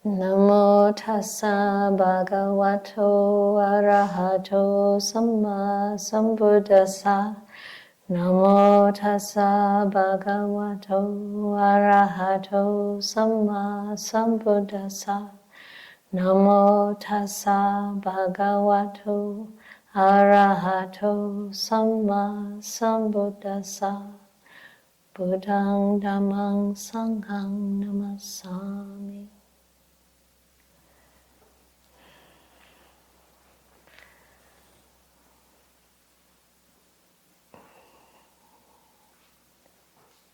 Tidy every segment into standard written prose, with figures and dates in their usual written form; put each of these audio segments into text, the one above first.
Namo tassa bhagavato arahato samma sambuddhassa. Namo tassa bhagavato arahato samma sambuddhassa. Namo tassa bhagavato arahato samma sambuddhassa. Buddhang dhammang sanghang namassami.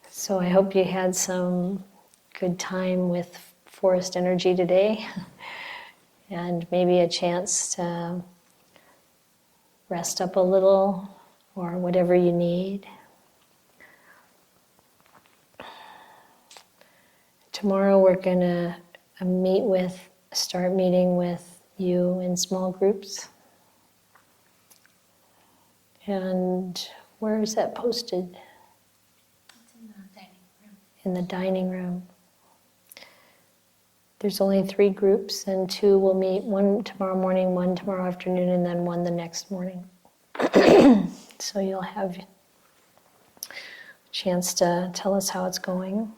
So I hope you had some good time with forest energy today and maybe a chance to rest up a little or whatever you need. Tomorrow we're going to start meeting with you in small groups. And where is that posted? In the dining room. There's only 3 groups, and 2 will meet, 1 tomorrow morning, 1 tomorrow afternoon, and then 1 the next morning. So you'll have a chance to tell us how it's going.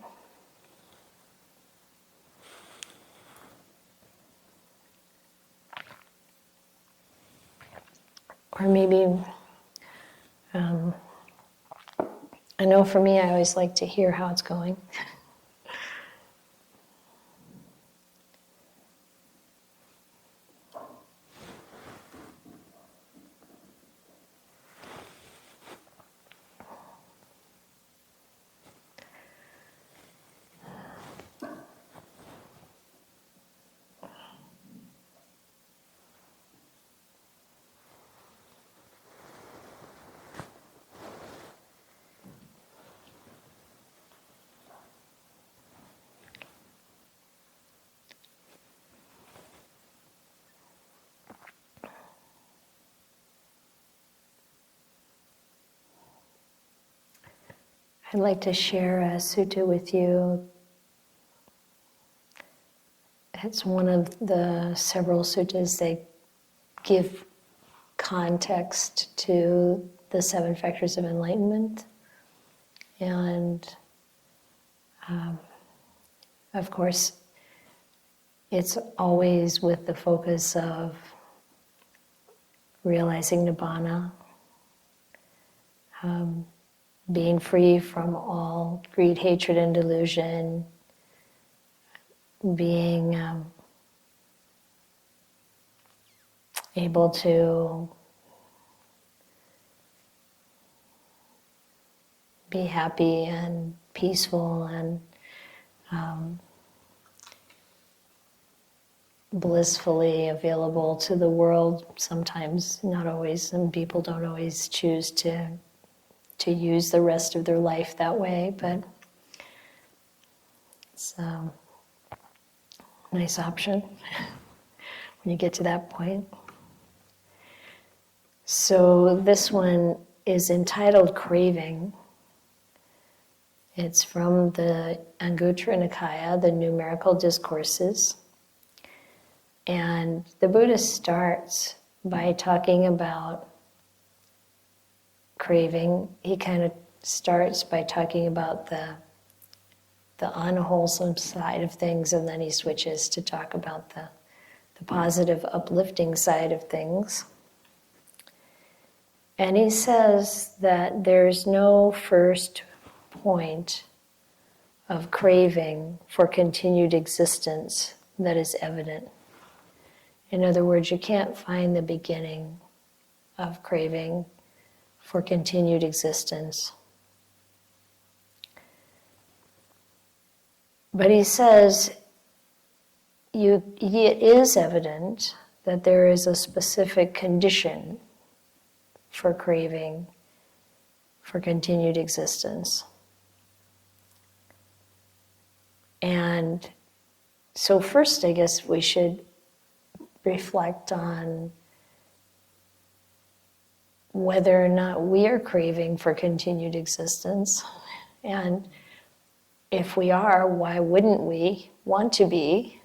Or maybe, I know for me, I always like to hear how it's going. I'd like to share a sutta with you. It's one of the several suttas that give context to the 7 factors of enlightenment. And of course, it's always with the focus of realizing Nibbana, being free from all greed, hatred, and delusion, being able to be happy and peaceful and blissfully available to the world. Sometimes, not always, some people don't always choose to use the rest of their life that way, but it's a nice option when you get to that point. So this one is entitled Craving. It's from the Anguttara Nikaya, the Numerical Discourses. And the Buddha starts by talking about craving. He kind of starts by talking about the unwholesome side of things, and then he switches to talk about the positive, uplifting side of things. And he says that there's no first point of craving for continued existence that is evident. In other words, you can't find the beginning of craving for continued existence. But he says it is evident that there is a specific condition for craving for continued existence. And so first, I guess we should reflect on whether or not we are craving for continued existence. And if we are, why wouldn't we want to be?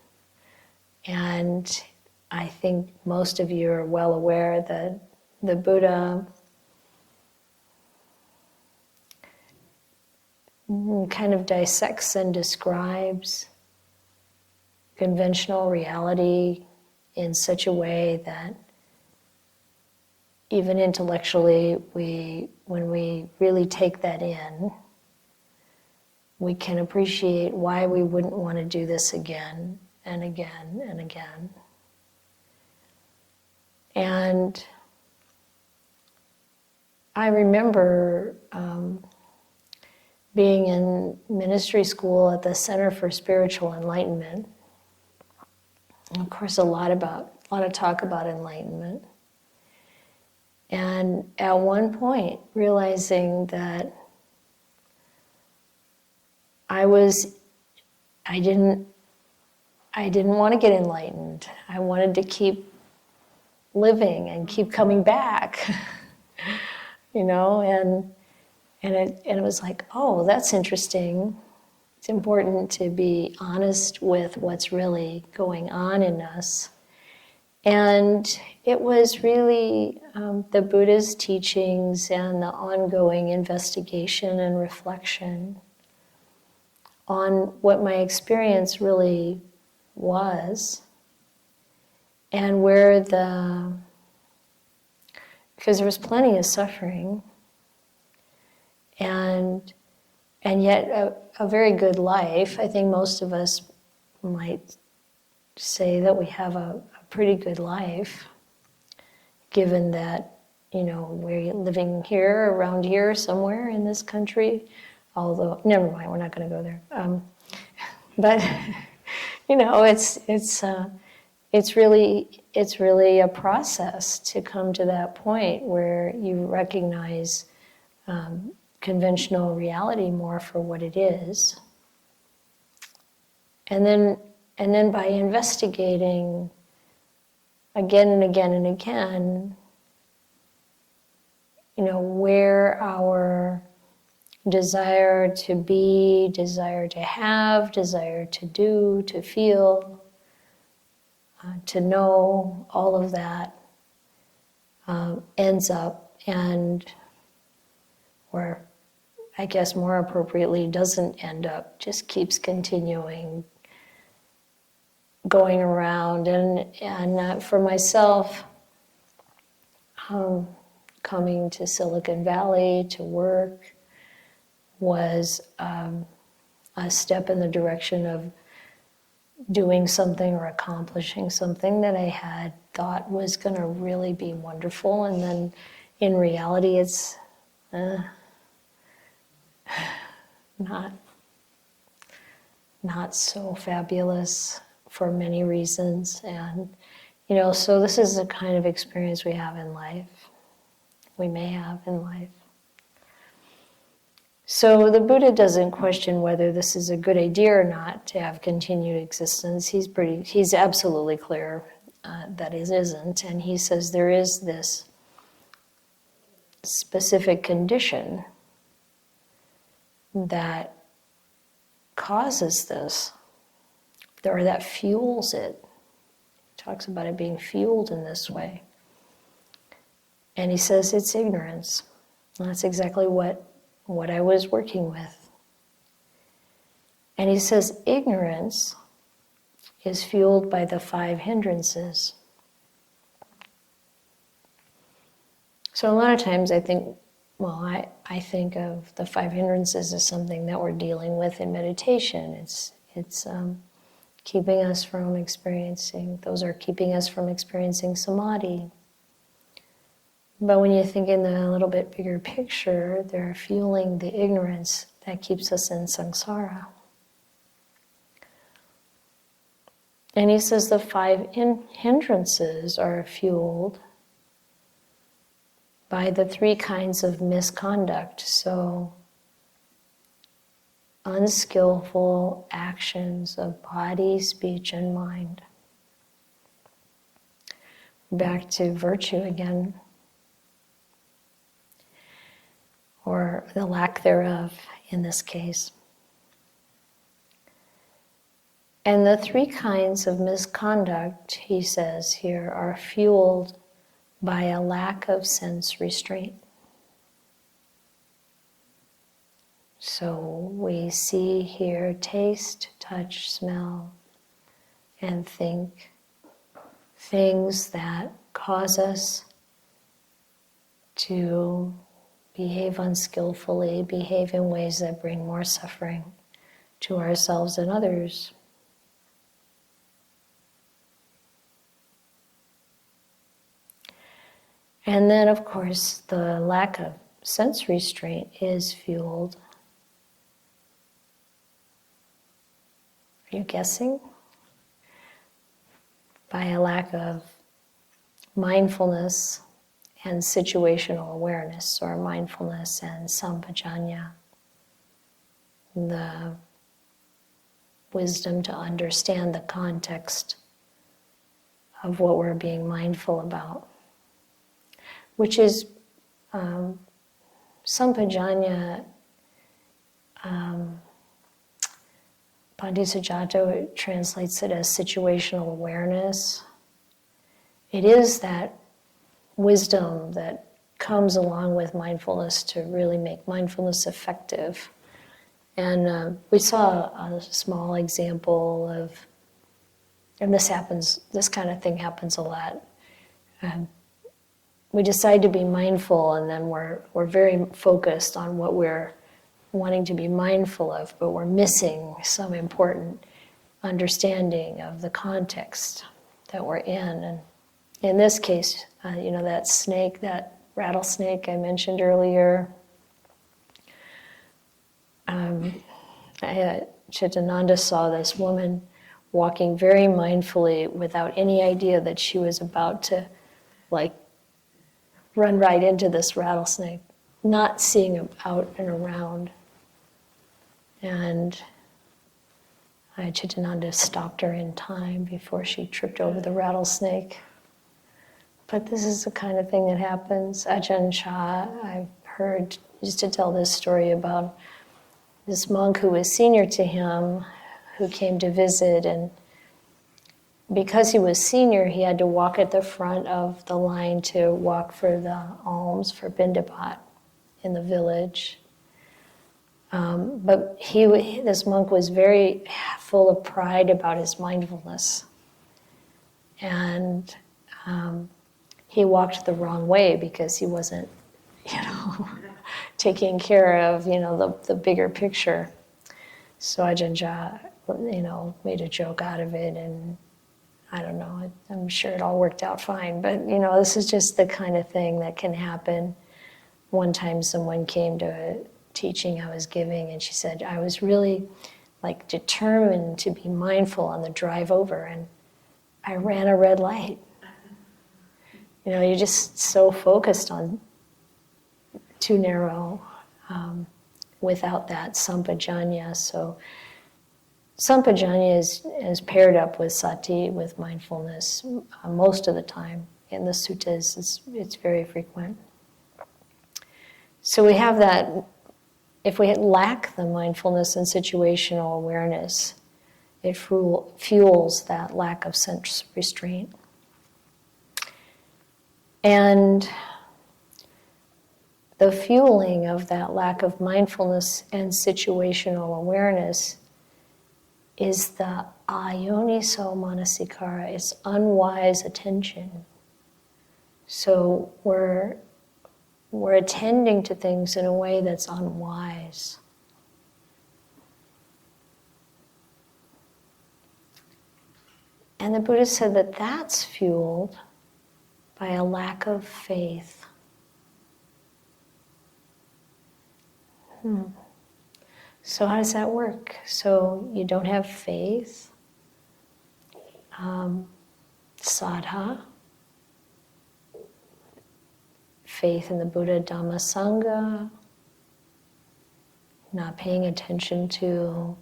And I think most of you are well aware that the Buddha kind of dissects and describes conventional reality in such a way that even intellectually, when we really take that in, we can appreciate why we wouldn't want to do this again and again and again. And I remember being in ministry school at the Center for Spiritual Enlightenment. And of course, a lot of talk about enlightenment. And at one point, realizing that I didn't want to get enlightened. I wanted to keep living and keep coming back, and it was like, oh, that's interesting. It's important to be honest with what's really going on in us. And it was really the Buddha's teachings and the ongoing investigation and reflection on what my experience really was, and because there was plenty of suffering, and yet a very good life. I think most of us might say that we have a pretty good life, given that, we're living here, around here, somewhere in this country. Although, never mind, we're not going to go there. But it's really a process to come to that point where you recognize conventional reality more for what it is, and then by investigating again and again and again, where our desire to be, desire to have, desire to do, to feel, to know, all of that ends up, or I guess more appropriately, doesn't end up, just keeps continuing, going around. And for myself, coming to Silicon Valley to work was a step in the direction of doing something or accomplishing something that I had thought was going to really be wonderful, and then in reality it's not so fabulous for many reasons. And so this is the kind of experience we have in life, we may have in life. So the Buddha doesn't question whether this is a good idea or not to have continued existence. He's absolutely clear that it isn't, and he says there is this specific condition that causes this, or that fuels it. He talks about it being fueled in this way. And he says it's ignorance. And that's exactly what I was working with. And he says ignorance is fueled by the 5 hindrances. So a lot of times I think of the 5 hindrances as something that we're dealing with in meditation. It's keeping us from experiencing samadhi. But when you think in the little bit bigger picture, they're fueling the ignorance that keeps us in samsara. And he says the 5 hindrances are fueled by the 3 kinds of misconduct. So, unskillful actions of body, speech, and mind. Back to virtue again, or the lack thereof in this case. And the three kinds of misconduct, he says here, are fueled by a lack of sense restraint. So we see, hear, taste, touch, smell, and think things that cause us to behave unskillfully, behave in ways that bring more suffering to ourselves and others. And then, of course, the lack of sense restraint is fueled. Are you guessing? By a lack of mindfulness and situational awareness, or mindfulness and Sambojjhaṅga, the wisdom to understand the context of what we're being mindful about, which is Sambojjhaṅga. Bodhisattva translates it as situational awareness. It is that wisdom that comes along with mindfulness to really make mindfulness effective. And we saw a small example of, and this kind of thing happens a lot. We decide to be mindful, and then we're very focused on what we're wanting to be mindful of, but we're missing some important understanding of the context that we're in. And in this case, that snake, that rattlesnake I mentioned earlier, Chitananda saw this woman walking very mindfully without any idea that she was about to run right into this rattlesnake, not seeing him out and around. And Chitananda stopped her in time before she tripped over the rattlesnake. But this is the kind of thing that happens. Ajahn Chah, I've heard, used to tell this story about this monk who was senior to him, who came to visit, and because he was senior, he had to walk at the front of the line to walk for the alms for Bindabat in the village. But this monk was very full of pride about his mindfulness. And he walked the wrong way because he wasn't, taking care of, the bigger picture. So Ajahn Chah, made a joke out of it, and I don't know, I'm sure it all worked out fine. But, this is just the kind of thing that can happen. One time someone came to a teaching I was giving, and she said, I was really determined to be mindful on the drive over, and I ran a red light. You're just so focused on too narrow without that Sambojjhaṅga. So Sambojjhaṅga is paired up with sati, with mindfulness, most of the time. In the suttas, it's very frequent. So we have that. If we lack the mindfulness and situational awareness, it fuels that lack of sense restraint. And the fueling of that lack of mindfulness and situational awareness is the ayoniso manasikara. It's unwise attention. So we're attending to things in a way that's unwise. And the Buddha said that that's fueled by a lack of faith. So how does that work? So you don't have faith, saddha, faith in the Buddha, Dhamma, Sangha, not paying attention to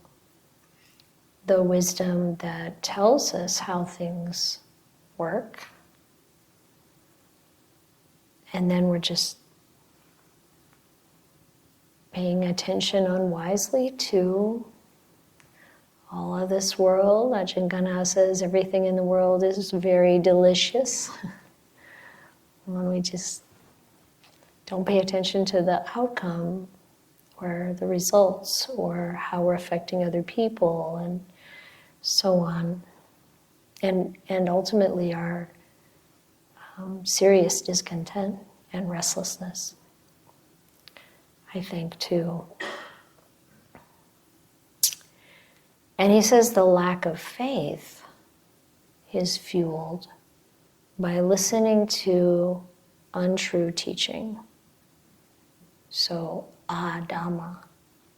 the wisdom that tells us how things work. And then we're just paying attention unwisely to all of this world, Ajahn Gana says, everything in the world is very delicious. When we just don't pay attention to the outcome or the results or how we're affecting other people and so on. And ultimately our serious discontent and restlessness, I think, too. And he says the lack of faith is fueled by listening to untrue teaching. So, Dhamma,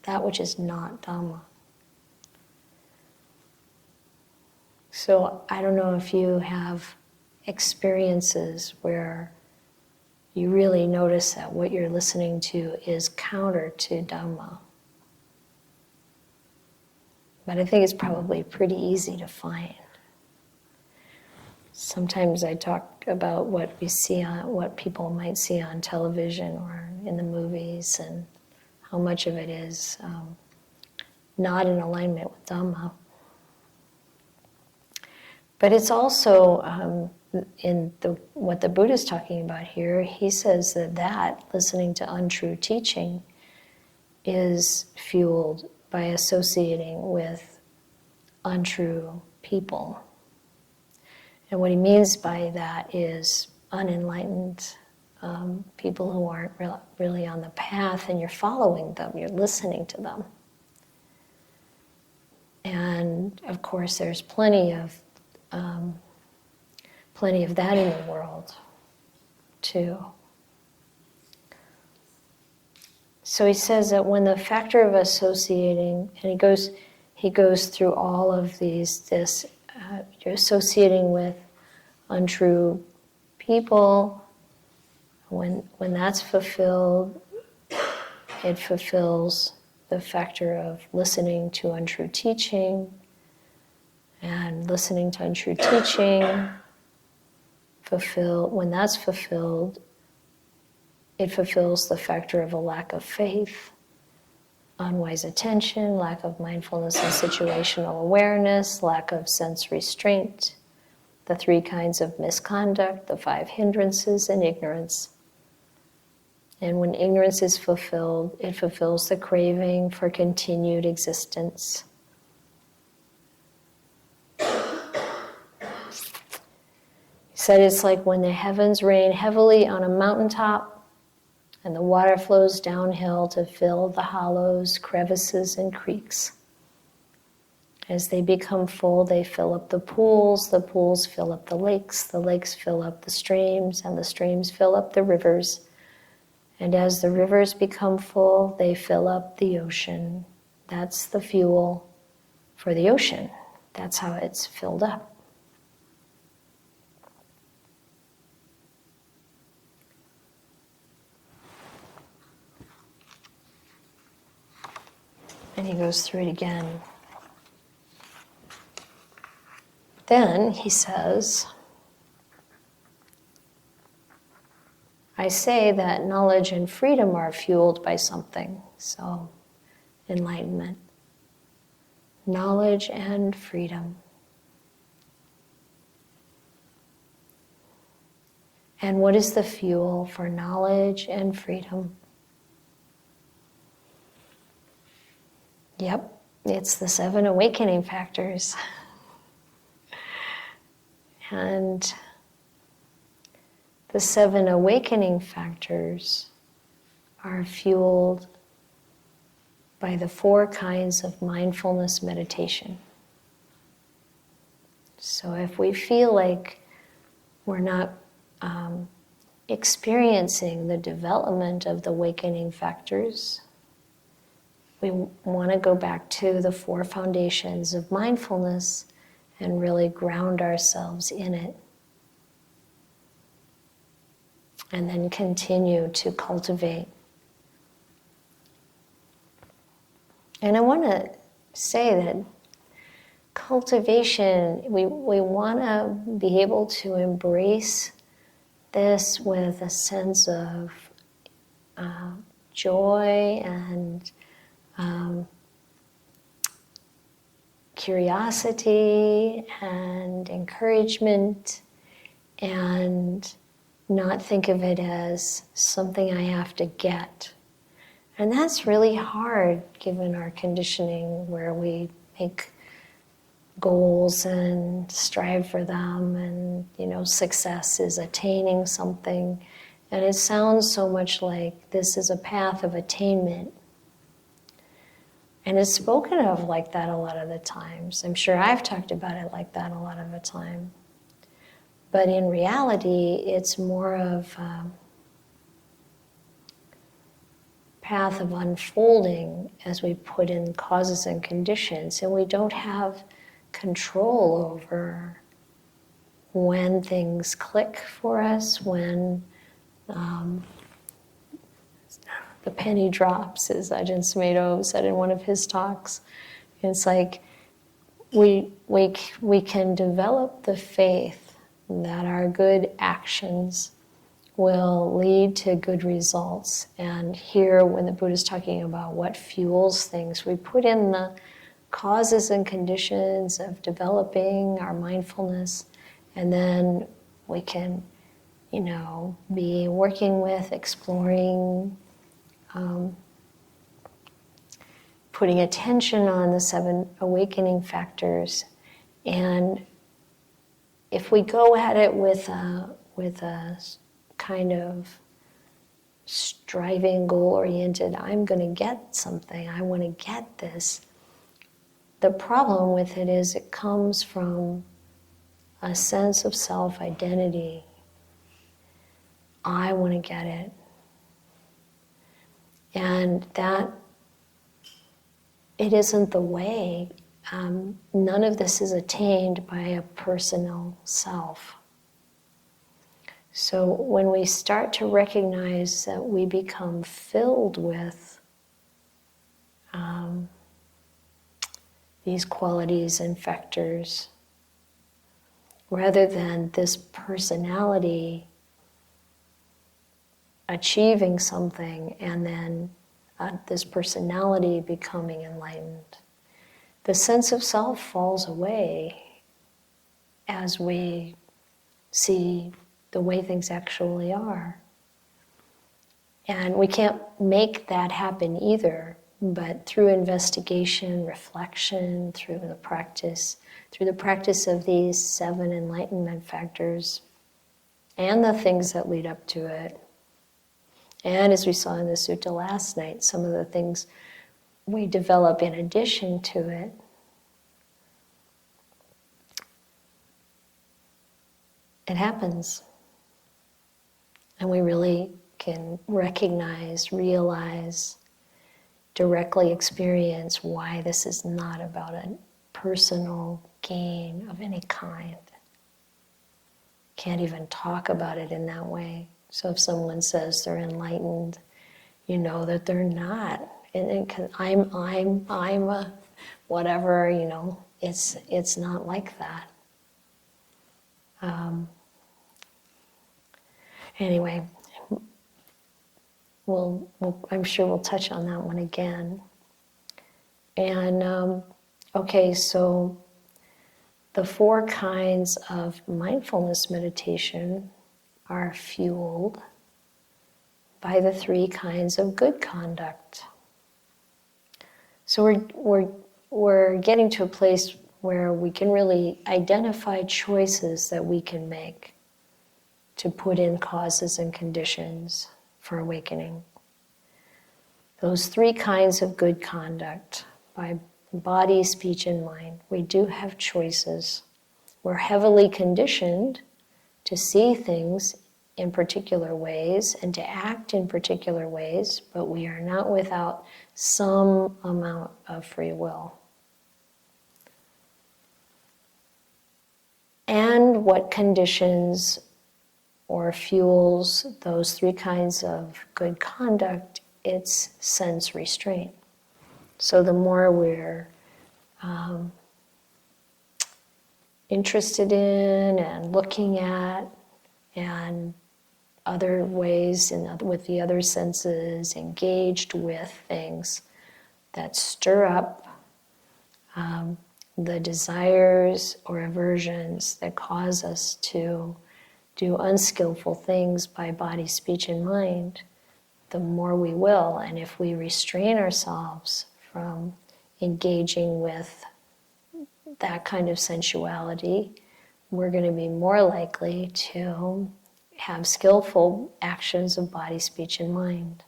that which is not Dhamma. So I don't know if you have experiences where you really notice that what you're listening to is counter to Dhamma. But I think it's probably pretty easy to find. Sometimes I talk about what people might see on television or in the movies, and how much of it is not in alignment with Dhamma. But it's also what the Buddha is talking about here. He says that listening to untrue teaching is fueled by associating with untrue people. And what he means by that is unenlightened people who aren't really on the path, and you're following them, you're listening to them. And of course there's plenty of that in the world too. So he says that when the factor of associating, and he goes through all of you're associating with untrue people. When that's fulfilled, it fulfills the factor of listening to untrue teaching, and listening to untrue teaching when that's fulfilled, it fulfills the factor of a lack of faith, unwise attention, lack of mindfulness and situational awareness, lack of sense restraint, the 3 kinds of misconduct, the 5 hindrances, and ignorance. And when ignorance is fulfilled, it fulfills the craving for continued existence. He said it's like when the heavens rain heavily on a mountaintop and the water flows downhill to fill the hollows, crevices, and creeks. As they become full, they fill up the pools fill up the lakes fill up the streams, and the streams fill up the rivers. And as the rivers become full, they fill up the ocean. That's the fuel for the ocean. That's how it's filled up. And he goes through it again. Then he says, I say that knowledge and freedom are fueled by something. So, enlightenment. Knowledge and freedom. And what is the fuel for knowledge and freedom? Yep, it's the 7 awakening factors. And the 7 awakening factors are fueled by the 4 kinds of mindfulness meditation. So if we feel like we're not experiencing the development of the awakening factors, we want to go back to the 4 foundations of mindfulness and really ground ourselves in it. And then continue to cultivate. And I want to say that cultivation, we want to be able to embrace this with a sense of joy and curiosity and encouragement, and not think of it as something I have to get. And that's really hard given our conditioning where we make goals and strive for them, and success is attaining something. And it sounds so much like this is a path of attainment. And it's spoken of like that a lot of the times. I'm sure I've talked about it like that a lot of the time. But in reality, it's more of a path of unfolding as we put in causes and conditions, and we don't have control over when things click for us, when the penny drops, as Ajahn Sumedho said in one of his talks. It's like we can develop the faith that our good actions will lead to good results. And here, when the Buddha is talking about what fuels things, we put in the causes and conditions of developing our mindfulness, and then we can, be working with, exploring, putting attention on the 7 awakening factors. And if we go at it with a kind of striving, goal-oriented, I'm going to get something, I want to get this. The problem with it is it comes from a sense of self-identity. I want to get it. And that, it isn't the way. None of this is attained by a personal self. So when we start to recognize that we become filled with these qualities and factors, rather than this personality achieving something and then this personality becoming enlightened, the sense of self falls away as we see the way things actually are. And we can't make that happen either, but through investigation, reflection, through the practice of these 7 enlightenment factors and the things that lead up to it. And as we saw in the sutta last night, some of the things we develop in addition to it. It happens. And we really can recognize, realize, directly experience why this is not about a personal gain of any kind. Can't even talk about it in that way. So if someone says they're enlightened, you know that they're not. And I'm a whatever, it's not like that. Anyway, I'm sure we'll touch on that one again. And okay, so the 4 kinds of mindfulness meditation are fueled by the 3 kinds of good conduct. So we're getting to a place where we can really identify choices that we can make to put in causes and conditions for awakening. Those 3 kinds of good conduct, by body, speech, and mind, we do have choices. We're heavily conditioned to see things in particular ways and to act in particular ways, but we are not without some amount of free will. And what conditions or fuels those 3 kinds of good conduct? It's sense restraint. So the more we're interested in and looking at, and other ways with the other senses, engaged with things that stir up the desires or aversions that cause us to do unskillful things by body, speech, and mind, the more we will. And if we restrain ourselves from engaging with that kind of sensuality, we're going to be more likely to have skillful actions of body, speech, and mind.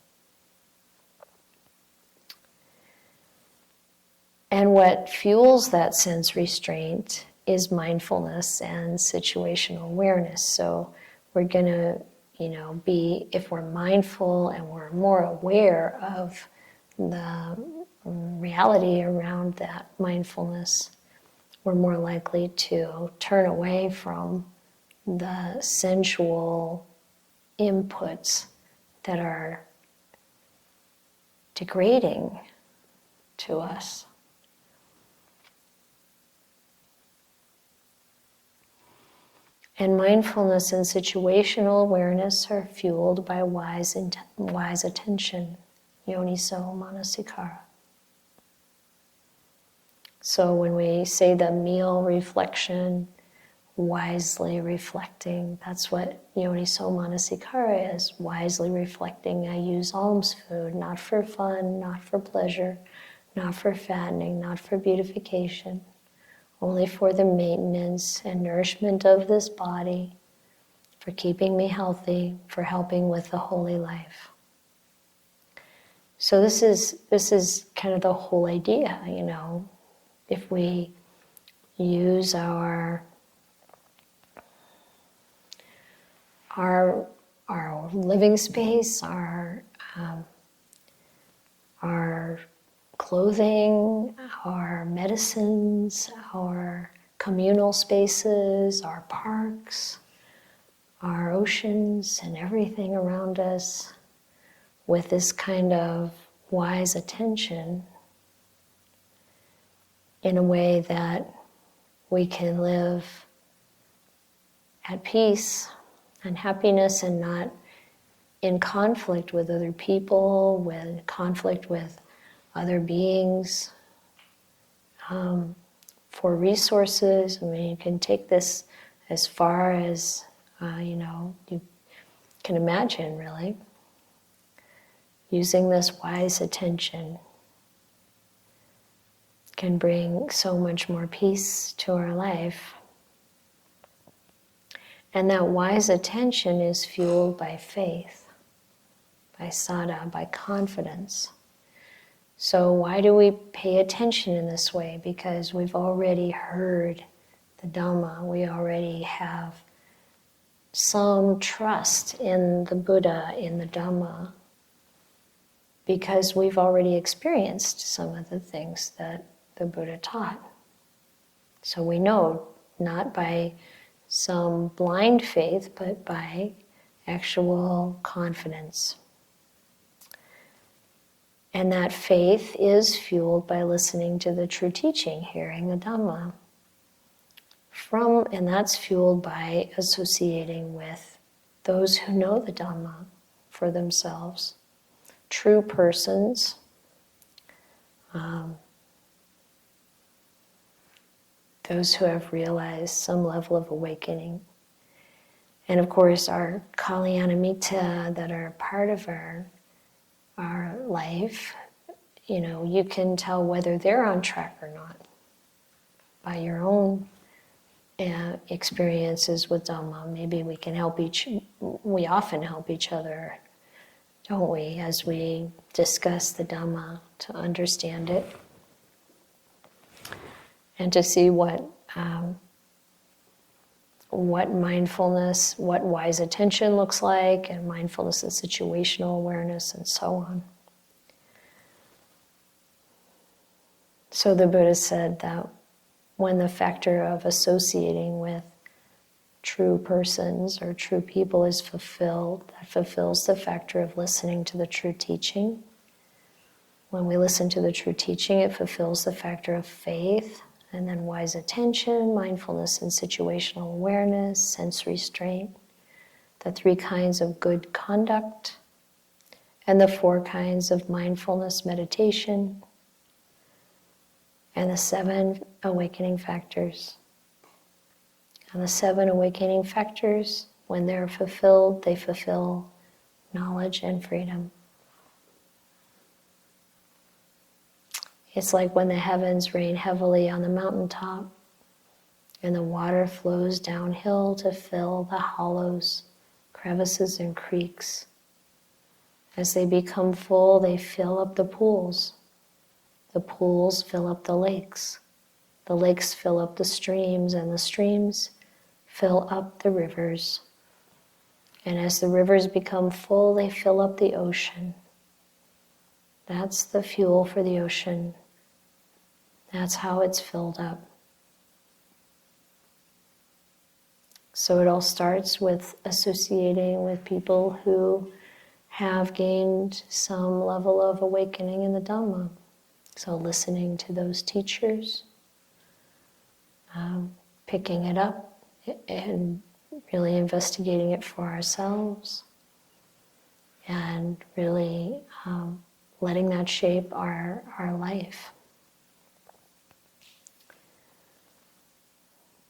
And what fuels that sense restraint is mindfulness and situational awareness. So we're going to, be, if we're mindful and we're more aware of the reality around that mindfulness, we're more likely to turn away from the sensual inputs that are degrading to us. And mindfulness and situational awareness are fueled by wise attention, yoniso manasikara. So when we say the meal reflection, wisely reflecting, that's what yoniso manasikara is, wisely reflecting. I use alms food, not for fun, not for pleasure, not for fattening, not for beautification, only for the maintenance and nourishment of this body, for keeping me healthy, for helping with the holy life. So this is kind of the whole idea, if we use our living space, our clothing, our medicines, our communal spaces, our parks, our oceans, and everything around us with this kind of wise attention in a way that we can live at peace and happiness and not in conflict with other people, with conflict with other beings, for resources. I mean, you can take this as far as, you can imagine, really. Using this wise attention can bring so much more peace to our life. And that wise attention is fueled by faith, by saddha, by confidence. So why do we pay attention in this way? Because we've already heard the Dhamma. We already have some trust in the Buddha, in the Dhamma, because we've already experienced some of the things that the Buddha taught. So we know, not by some blind faith, but by actual confidence. And that faith is fueled by listening to the true teaching, hearing the Dhamma. And that's fueled by associating with those who know the Dhamma for themselves. True persons, those who have realized some level of awakening. And of course, our Kalyanamitta that are part of our life, you can tell whether they're on track or not by your own experiences with Dhamma. Maybe we often help each other, don't we, as we discuss the Dhamma to understand it and to see what mindfulness, what wise attention looks like, and mindfulness and situational awareness, and so on. So the Buddha said that when the factor of associating with true persons or true people is fulfilled, that fulfills the factor of listening to the true teaching. When we listen to the true teaching, it fulfills the factor of faith, and then wise attention, mindfulness and situational awareness, sense restraint, the 3 kinds of good conduct, and the 4 kinds of mindfulness meditation. and the 7 awakening factors. And the 7 awakening factors, when they're fulfilled, they fulfill knowledge and freedom. It's like when the heavens rain heavily on the mountaintop and the water flows downhill to fill the hollows, crevices, and creeks. As they become full, they fill up the pools. The pools fill up the lakes fill up the streams, and the streams fill up the rivers. And as the rivers become full, they fill up the ocean. That's the fuel for the ocean. That's how it's filled up. So it all starts with associating with people who have gained some level of awakening in the Dhamma. So listening to those teachers, picking it up and really investigating it for ourselves, and really letting that shape our life.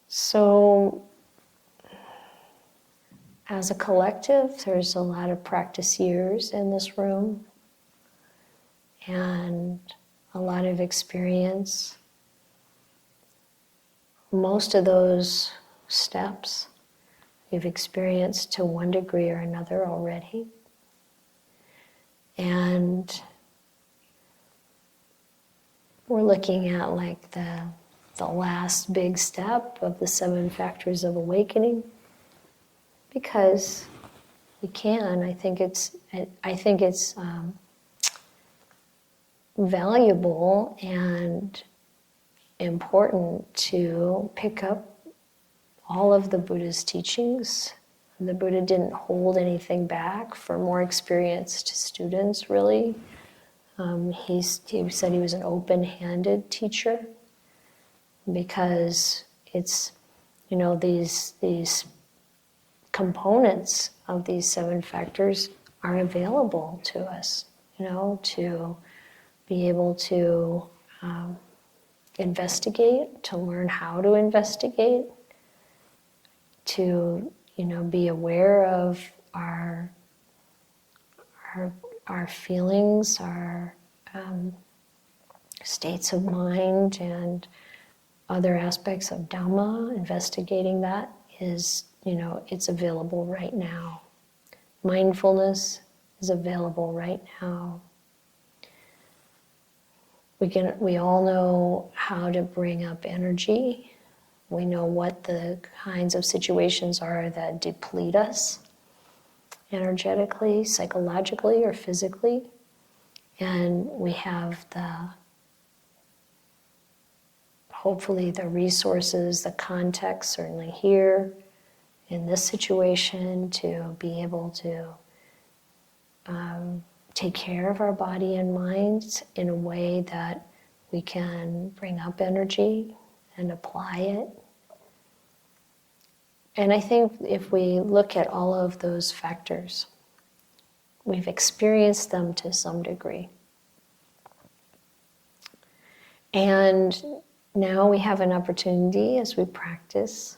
So as a collective, there's a lot of practice years in this room and a lot of experience. Most of those steps we've experienced to one degree or another already. And we're looking at like the last big step of the 7 factors of awakening, because we can. I think it's valuable and important to pick up all of the Buddha's teachings. The Buddha didn't hold anything back for more experienced students, really. He said he was an open-handed teacher, because it's, these components of these 7 factors are available to us, to be able to investigate, to learn how to investigate, to be aware of our feelings, our states of mind, and other aspects of Dhamma. Investigating that is, it's available right now. Mindfulness is available right now. We all know how to bring up energy. We know what the kinds of situations are that deplete us energetically, psychologically, or physically. And we have hopefully the resources, the context, certainly here in this situation, to be able to take care of our body and mind in a way that we can bring up energy and apply it. And I think if we look at all of those factors, we've experienced them to some degree. And now we have an opportunity, as we practice,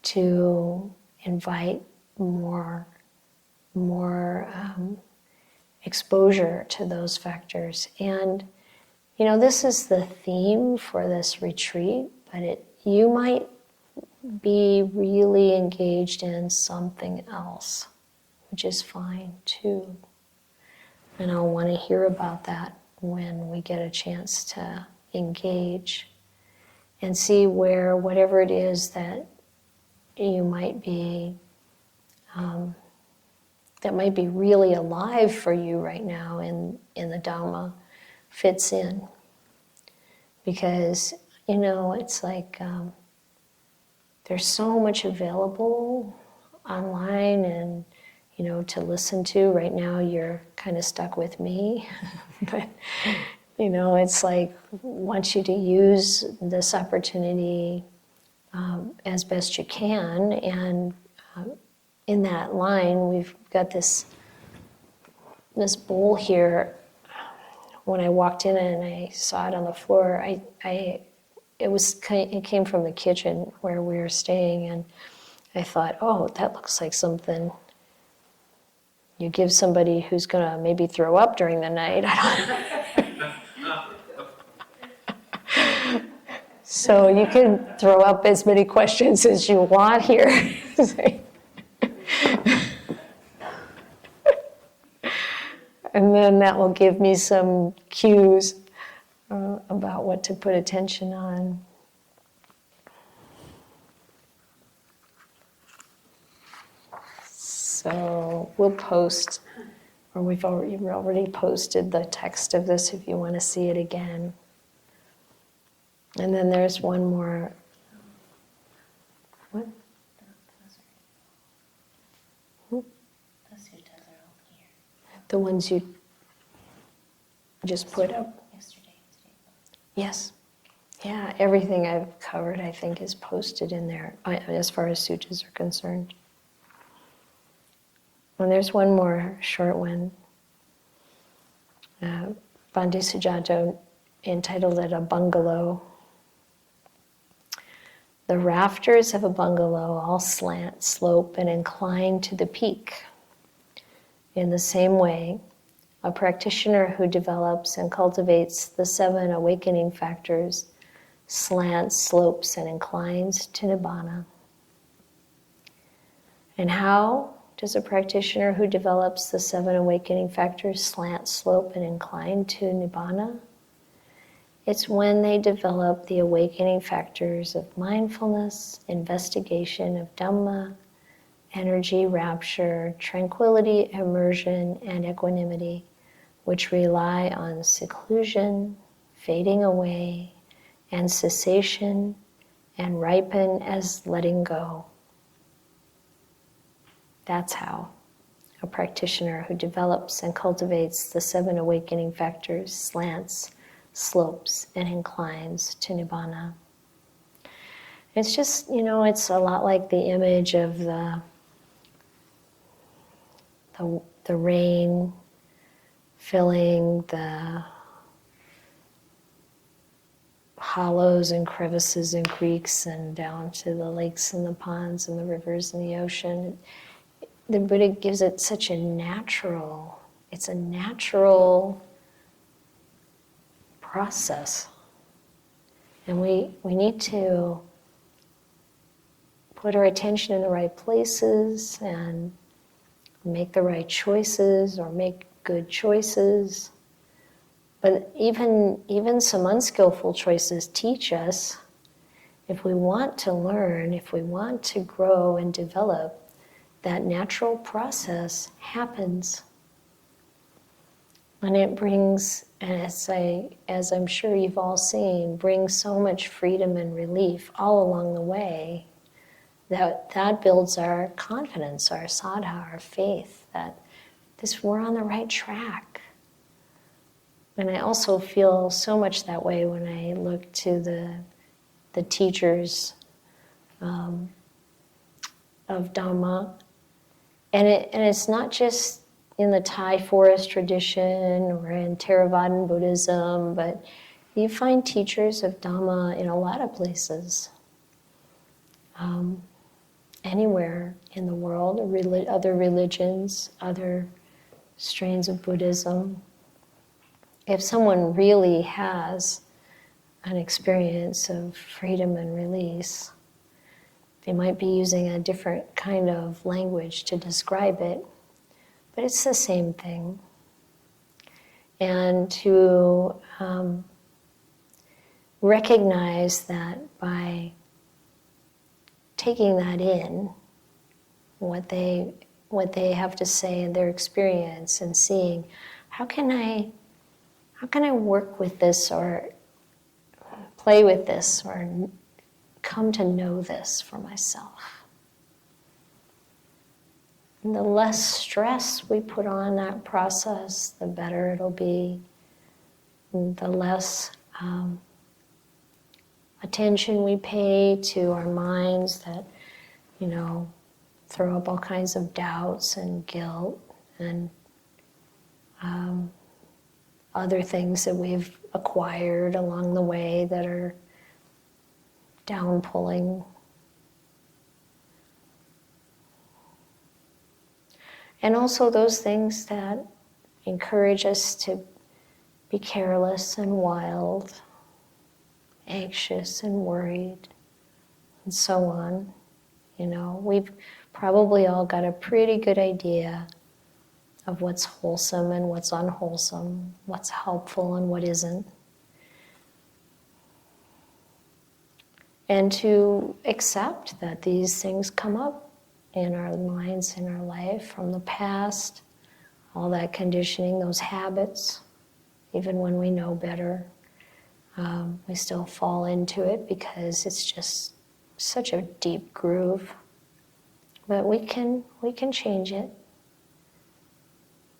to invite more exposure to those factors. And this is the theme for this retreat, but you might be really engaged in something else, which is fine too. And I'll want to hear about that when we get a chance to engage and see where whatever it is that you might be, that might be really alive for you right now in the Dhamma fits in. Because, it's like there's so much available online and, to listen to. Right now you're kind of stuck with me. But, it's like, I want you to use this opportunity as best you can. And in that line, we've got this bowl here when I walked in and I saw it on the floor, it came from the kitchen where we were staying, and I thought, oh, that looks like something you give somebody who's gonna maybe throw up during the night. So you can throw up as many questions as you want here. And then that will give me some cues about what to put attention on. So we'll post, or you've already posted the text of this if you want to see it again. And then there's one more. What? The suttas are all here. The ones you just put up? Yesterday. Yes. Yeah, everything I've covered, I think, is posted in there as far as suttas are concerned. And there's one more short one. Bhante Sujato entitled it A Bungalow. The rafters of a bungalow all slant, slope, and incline to the peak. In the same way, a practitioner who develops and cultivates the 7 awakening factors slants, slopes, and inclines to Nibbana. And how does a practitioner who develops the 7 awakening factors slant, slope, and incline to Nibbana? It's when they develop the awakening factors of mindfulness, investigation of Dhamma, energy, rapture, tranquility, immersion, and equanimity, which rely on seclusion, fading away, and cessation, and ripen as letting go. That's how a practitioner who develops and cultivates the 7 awakening factors slants, slopes, and inclines to Nibbana. It's just, it's a lot like the image of the rain filling the hollows and crevices and creeks and down to the lakes and the ponds and the rivers and the ocean. The Buddha gives it such a natural process. And we need to put our attention in the right places and make the right choices or make good choices. But even some unskillful choices teach us, if we want to learn, if we want to grow and develop, that natural process happens. And it brings, as I'm sure you've all seen, brings so much freedom and relief all along the way that builds our confidence, our saddha, our faith, that we're on the right track. And I also feel so much that way when I look to the teachers of Dhamma. And it's not just in the Thai forest tradition or in Theravadan Buddhism, but you find teachers of Dhamma in a lot of places. Anywhere in the world, other religions, other strains of Buddhism. If someone really has an experience of freedom and release, they might be using a different kind of language to describe it, but it's the same thing. And to recognize that by taking that in, what they have to say in their experience, and seeing how can I work with this or play with this or come to know this for myself. And the less stress we put on that process, the better it'll be. And the less attention we pay to our minds that, throw up all kinds of doubts and guilt and other things that we've acquired along the way that are down pulling. And also those things that encourage us to be careless and wild, anxious and worried, and so on. You know, we've probably all got a pretty good idea of what's wholesome and what's unwholesome, what's helpful and what isn't. And to accept that these things come up in our minds, in our life, from the past, all that conditioning, those habits, even when we know better, we still fall into it because it's just such a deep groove. But we can change it.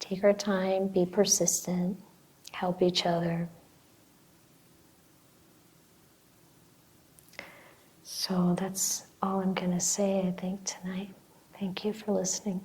Take our time, be persistent, help each other. So that's all I'm going to say, I think, tonight. Thank you for listening.